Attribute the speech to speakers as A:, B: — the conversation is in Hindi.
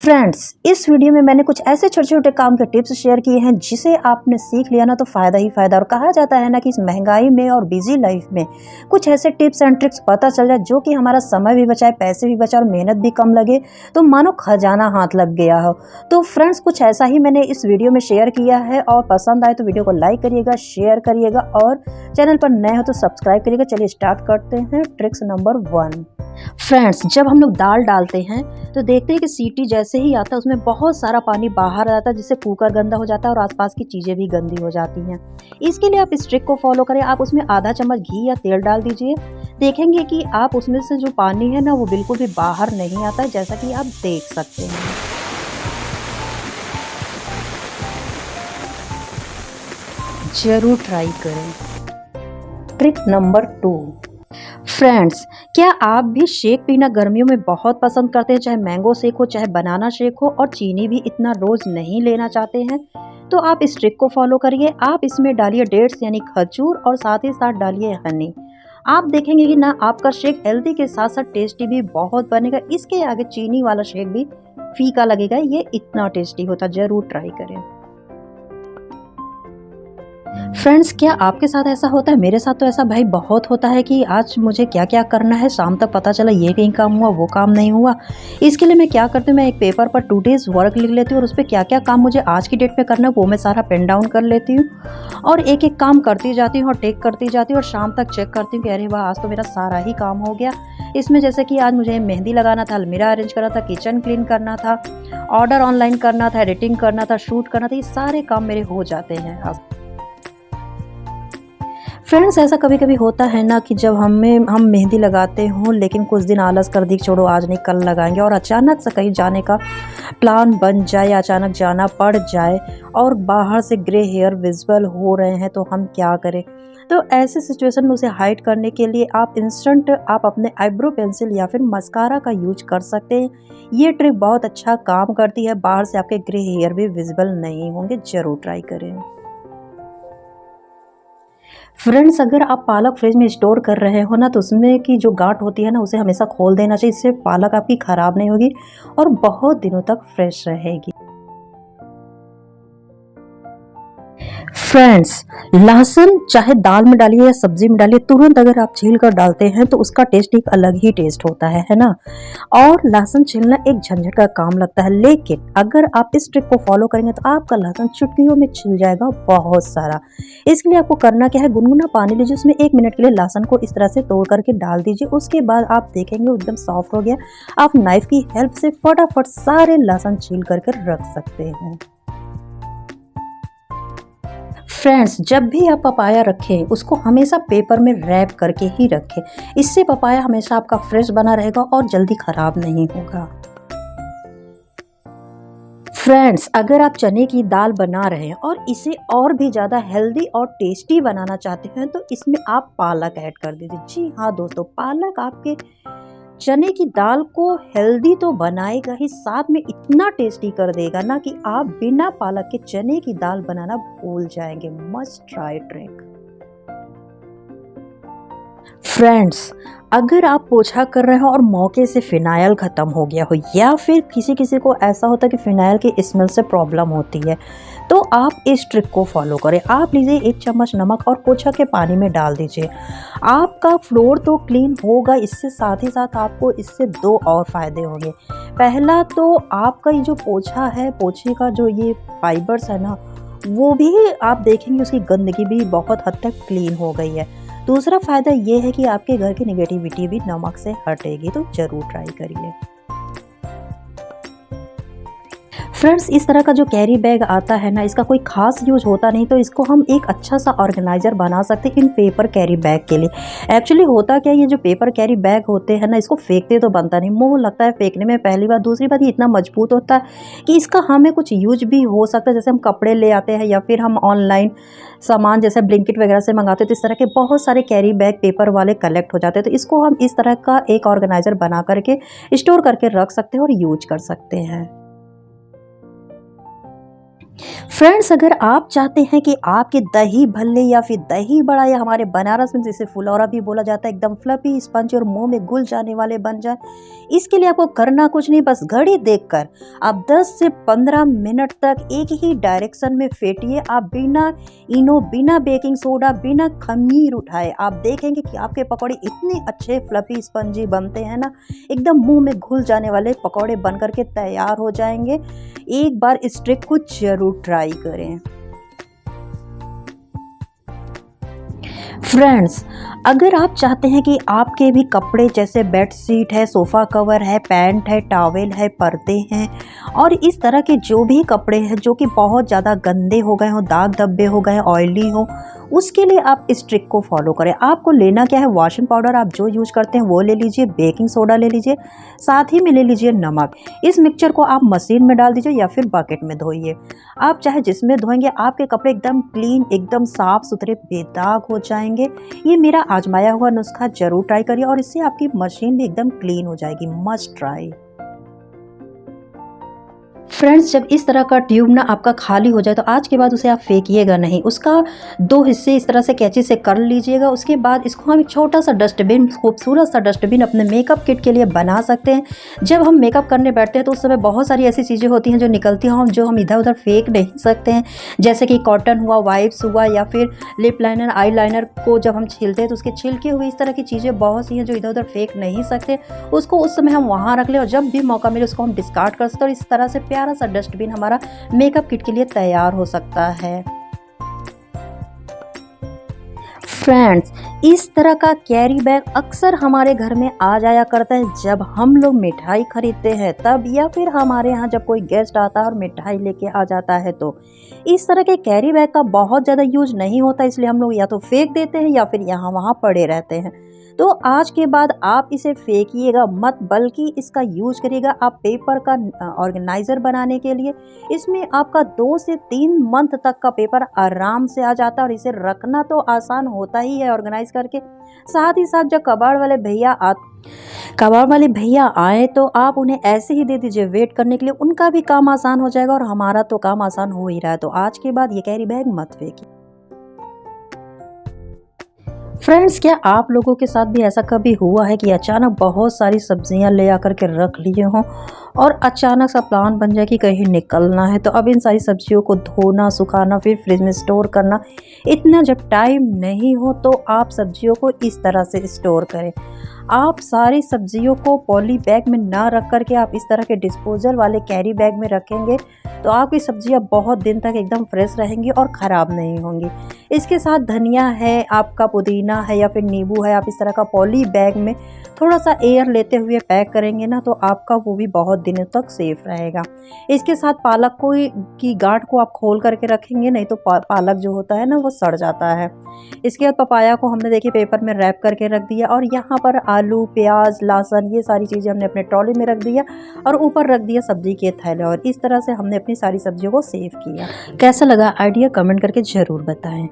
A: फ्रेंड्स, इस वीडियो में मैंने कुछ ऐसे छोटे-छोटे काम के टिप्स शेयर किए हैं जिसे आपने सीख लिया ना तो फ़ायदा ही फ़ायदा। और कहा जाता है ना कि इस महंगाई में और बिज़ी लाइफ में कुछ ऐसे टिप्स एंड ट्रिक्स पता चल जाए जो कि हमारा समय भी बचाए, पैसे भी बचाए और मेहनत भी कम लगे, तो मानो खजाना हाथ लग गया हो। तो फ्रेंड्स, कुछ ऐसा ही मैंने इस वीडियो में शेयर किया है और पसंद आए तो वीडियो को लाइक करिएगा, शेयर करिएगा और चैनल पर नए हो तो सब्सक्राइब करिएगा। चलिए स्टार्ट करते हैं। Tricks number 1। फ्रेंड्स, जब हम लोग दाल डालते हैं तो देखते हैं कि सीटी जैसे ही आता है उसमें बहुत सारा पानी बाहर आ जाता है, जिससे कुकर गंदा हो जाता है और आसपास की चीज़ें भी गंदी हो जाती हैं। इसके लिए आप इस ट्रिक को फॉलो करें। आप उसमें आधा चम्मच घी या तेल डाल दीजिए। देखेंगे कि आप उसमें से जो पानी है ना वो बिल्कुल भी बाहर नहीं आता है, जैसा कि आप देख सकते हैं। ज़रूर ट्राई करें। Trick number 2। फ्रेंड्स, क्या आप भी शेक पीना गर्मियों में बहुत पसंद करते हैं? चाहे मैंगो शेक हो, चाहे बनाना शेक हो और चीनी भी इतना रोज़ नहीं लेना चाहते हैं? तो आप इस ट्रिक को फॉलो करिए। आप इसमें डालिए डेट्स यानी खजूर और साथ ही साथ डालिए हनी। आप देखेंगे कि ना आपका शेक हेल्दी के साथ साथ टेस्टी भी बहुत बनेगा। इसके आगे चीनी वाला शेक भी फीका लगेगा, ये इतना टेस्टी होता है। ज़रूर ट्राई करें। फ्रेंड्स, क्या आपके साथ ऐसा होता है? मेरे साथ तो ऐसा भाई बहुत होता है कि आज मुझे क्या-क्या करना है, शाम तक पता चला ये नहीं काम हुआ, वो काम नहीं हुआ। इसके लिए मैं क्या करती हूँ, मैं एक पेपर पर 2 डेज़ वर्क लिख लेती हूँ और उसपे क्या-क्या काम मुझे आज की डेट में करना है वो मैं सारा पेन डाउन कर लेती हूँ और एक-एक काम करती जाती हूँ और टिक करती जाती हूँ और शाम तक चेक करती हूँ कि अरे वाह! आज तो मेरा सारा ही काम हो गया। इसमें जैसे कि आज मुझे मेहंदी लगाना था, अलमीरा अरेंज करना था, किचन क्लीन करना था, ऑर्डर ऑनलाइन करना था, एडिटिंग करना था, शूट करना था, ये सारे काम मेरे हो जाते हैं आज। फ्रेंड्स, ऐसा कभी-कभी होता है ना कि जब हम मेहंदी लगाते हों लेकिन कुछ दिन आलस कर दी, छोड़ो आज नहीं कल लगाएँगे और अचानक से कहीं जाने का प्लान बन जाए या अचानक जाना पड़ जाए और बाहर से ग्रे हेयर विज़िबल हो रहे हैं तो हम क्या करें? तो ऐसे सिचुएशन में उसे हाइड करने के लिए आप अपने आईब्रो पेंसिल या फिर मस्कारा का यूज़ कर सकते हैं। ये ट्रिक बहुत अच्छा काम करती है, बाहर से आपके ग्रे हेयर भी विज़िबल नहीं होंगे। ज़रूर ट्राई करें। फ्रेंड्स, अगर आप पालक फ्रिज में स्टोर कर रहे हो ना तो उसमें की जो गांठ होती है ना उसे हमेशा खोल देना चाहिए। इससे पालक आपकी खराब नहीं होगी और बहुत दिनों तक फ्रेश रहेगी। फ्रेंड्स, लहसुन चाहे दाल में डालिए या सब्जी में डालिए, तुरंत अगर आप छील कर डालते हैं तो उसका टेस्ट एक अलग ही टेस्ट होता है ना? और लहसुन छीलना एक झंझट का काम लगता है, लेकिन अगर आप इस ट्रिक को फॉलो करेंगे तो आपका लहसुन चुटकियों में छिल जाएगा बहुत सारा। इसके लिए आपको करना क्या है, गुनगुना पानी लीजिए, उसमें 1 मिनट के लिए लहसुन को इस तरह से तोड़ करके डाल दीजिए। उसके बाद आप देखेंगे वो एकदम सॉफ्ट हो गया। आप नाइफ की हेल्प से फटाफट सारे लहसुन छील करके रख सकते हैं। फ्रेंड्स, जब भी आप पपाया रखें उसको हमेशा पेपर में रैप करके ही रखें। इससे पपाया हमेशा आपका फ्रेश बना रहेगा और जल्दी खराब नहीं होगा। फ्रेंड्स, अगर आप चने की दाल बना रहे हैं और इसे और भी ज़्यादा हेल्दी और टेस्टी बनाना चाहते हैं तो इसमें आप पालक ऐड कर दीजिए। जी हाँ दोस्तों, पालक आपके चने की दाल को हेल्दी तो बनाएगा ही, साथ में इतना टेस्टी कर देगा ना कि आप बिना पालक के चने की दाल बनाना भूल जाएंगे। Must try trick. फ्रेंड्स, अगर आप पोछा कर रहे हो और मौके से फिनाइल ख़त्म हो गया हो या फिर किसी-किसी को ऐसा होता है कि फिनाइल की स्मेल से प्रॉब्लम होती है, तो आप इस ट्रिक को फ़ॉलो करें। आप लीजिए 1 चम्मच नमक और पोछा के पानी में डाल दीजिए। आपका फ्लोर तो क्लीन होगा, इससे साथ ही साथ आपको इससे 2 और फ़ायदे होंगे। पहला तो आपका ये जो पोछा है, पोछे का जो ये फाइबर्स है ना, वो भी आप देखेंगे उसकी गंदगी भी बहुत हद तक क्लीन हो गई है। दूसरा फ़ायदा ये है कि आपके घर की नेगेटिविटी भी नमक से हटेगी, तो ज़रूर ट्राई करिए। फ्रेंड्स, इस तरह का जो कैरी बैग आता है ना, इसका कोई ख़ास यूज़ होता नहीं, तो इसको हम एक अच्छा सा ऑर्गेनाइज़र बना सकते हैं इन पेपर कैरी बैग के लिए। एक्चुअली होता क्या है, ये जो पेपर कैरी बैग होते हैं ना, इसको फेंकते तो बनता नहीं, मोह लगता है फेंकने में पहली बात। दूसरी बात, ये इतना मजबूत होता है कि इसका हमें कुछ यूज़ भी हो सकता है। जैसे हम कपड़े ले आते हैं या फिर हम ऑनलाइन सामान जैसे ब्लिंकिट वगैरह से मंगाते हैं, तो इस तरह के बहुत सारे कैरी बैग पेपर वाले कलेक्ट हो जाते हैं। तो इसको हम इस तरह का एक ऑर्गेनाइज़र बना करके स्टोर करके रख सकते हैं और यूज़ कर सकते हैं। फ्रेंड्स, अगर आप चाहते हैं कि आपके दही भल्ले या फिर दही बड़ा या हमारे बनारस में जिसे फुलौरा भी बोला जाता है एकदम फ्लफी स्पंज और मुंह में घुल जाने वाले बन जाए, इसके लिए आपको करना कुछ नहीं, बस घड़ी देखकर आप 10 से 15 मिनट तक एक ही डायरेक्शन में फेंटिए। आप बिना इनो, बिना बेकिंग सोडा, बिना खमीर उठाए आप देखेंगे कि आपके पकौड़े इतने अच्छे फ्लफी स्पंजी बनते हैं ना, एकदम मुंह में घुल जाने वाले पकौड़े बन करके तैयार हो जाएंगे। एक बार इस ट्रिक को जरूर ट्राई करें। फ्रेंड्स, अगर आप चाहते हैं कि आपके भी कपड़े जैसे बेडशीट है, सोफ़ा कवर है, पैंट है, टॉवेल है, पर्दे हैं और इस तरह के जो भी कपड़े हैं जो कि बहुत ज़्यादा गंदे हो गए हों, दाग धब्बे हो गए, ऑयली हो, उसके लिए आप इस ट्रिक को फॉलो करें। आपको लेना क्या है, वॉशिंग पाउडर आप जो यूज करते हैं वो ले लीजिए, बेकिंग सोडा ले लीजिए, साथ ही में ले लीजिए नमक। इस मिक्सचर को आप मशीन में डाल दीजिए या फिर बकेट में धोइए। आप चाहे जिसमें धोएंगे आपके कपड़े एकदम क्लीन, एकदम साफ सुथरे, बेदाग हो जाएंगे। ये मेरा आजमाया हुआ नुस्खा जरूर ट्राई करिए और इससे आपकी मशीन भी एकदम क्लीन हो जाएगी। Must try. फ्रेंड्स, जब इस तरह का ट्यूब ना आपका खाली हो जाए तो आज के बाद उसे आप फेंकिएगा नहीं, उसका 2 हिस्से इस तरह से कैंची से कर लीजिएगा। उसके बाद इसको हम एक छोटा सा डस्टबिन, खूबसूरत सा डस्टबिन अपने मेकअप किट के लिए बना सकते हैं। जब हम मेकअप करने बैठते हैं तो उस समय बहुत सारी ऐसी चीज़ें होती हैं जो निकलती हैं, जो हम इधर उधर फेंक नहीं सकते हैं, जैसे कि कॉटन हुआ, वाइप्स हुआ या फिर लिप लाइनर, आई लाइनर को जब हम छीलते हैं तो उसके छिलके हुए इस तरह की चीज़ें बहुत सी हैं जो इधर उधर फेंक नहीं सकते। उसको उस समय हम वहाँ रख लें और जब भी मौका मिले उसको हम डिस्कार्ड कर सकते हैं और इस तरह से प्यारा सा डस्टबिन हमारा मेकअप किट के लिए तैयार हो सकता है। फ्रेंड्स, इस तरह का कैरी बैग अक्सर हमारे घर में आ जाया करता है जब हम लोग मिठाई खरीदते हैं तब, या फिर हमारे यहाँ जब कोई गेस्ट आता है और मिठाई लेके आ जाता है तो। इस तरह के कैरी बैग का बहुत ज़्यादा यूज नहीं होता, इसलिए हम लोग या तो फेंक देते हैं या फिर यहाँ वहाँ पड़े रहते हैं। तो आज के बाद आप इसे फेंकिएगा मत, बल्कि इसका यूज करिएगा आप पेपर का ऑर्गेनाइज़र बनाने के लिए। इसमें आपका 2 से 3 मंथ तक का पेपर आराम से आ जाता है और इसे रखना तो आसान होता ही है ऑर्गेनाइज करके। साथ ही साथ जब कबाड़ वाले भैया आए तो आप उन्हें ऐसे ही दे दीजिए वेट करने के लिए, उनका भी काम आसान हो जाएगा और हमारा तो काम आसान हो ही रहा है। तो आज के बाद ये कैरी बैग मत फेंकिए। फ्रेंड्स, क्या आप लोगों के साथ भी ऐसा कभी हुआ है कि अचानक बहुत सारी सब्जियां ले आकर के रख लिए हों और अचानक सा प्लान बन जाए कि कहीं निकलना है, तो अब इन सारी सब्जियों को धोना, सुखाना, फिर फ्रिज में स्टोर करना, इतना जब टाइम नहीं हो तो आप सब्जियों को इस तरह से स्टोर करें। आप सारी सब्जियों को पॉली बैग में ना रख करके आप इस तरह के डिस्पोजल वाले कैरी बैग में रखेंगे तो आपकी सब्जियां बहुत दिन तक एकदम फ्रेश रहेंगी और ख़राब नहीं होंगी। इसके साथ धनिया है, आपका पुदीना है या फिर नींबू है, आप इस तरह का पॉली बैग में थोड़ा सा एयर लेते हुए पैक करेंगे ना तो आपका वो भी बहुत दिनों तक सेफ रहेगा। इसके साथ पालक की गांठ को आप खोल करके रखेंगे, नहीं तो पालक जो होता है ना वो सड़ जाता है। इसके बाद पपाया को हमने देखिए पेपर में रैप करके रख दिया और यहाँ पर आलू, प्याज, लहसुन, ये सारी चीज़ें हमने अपने ट्रॉली में रख दिया और ऊपर रख दिया सब्जी के थैले, और इस तरह से हमने अपनी सारी सब्जियों को सेव किया। कैसा लगा आइडिया कमेंट करके ज़रूर बताएं।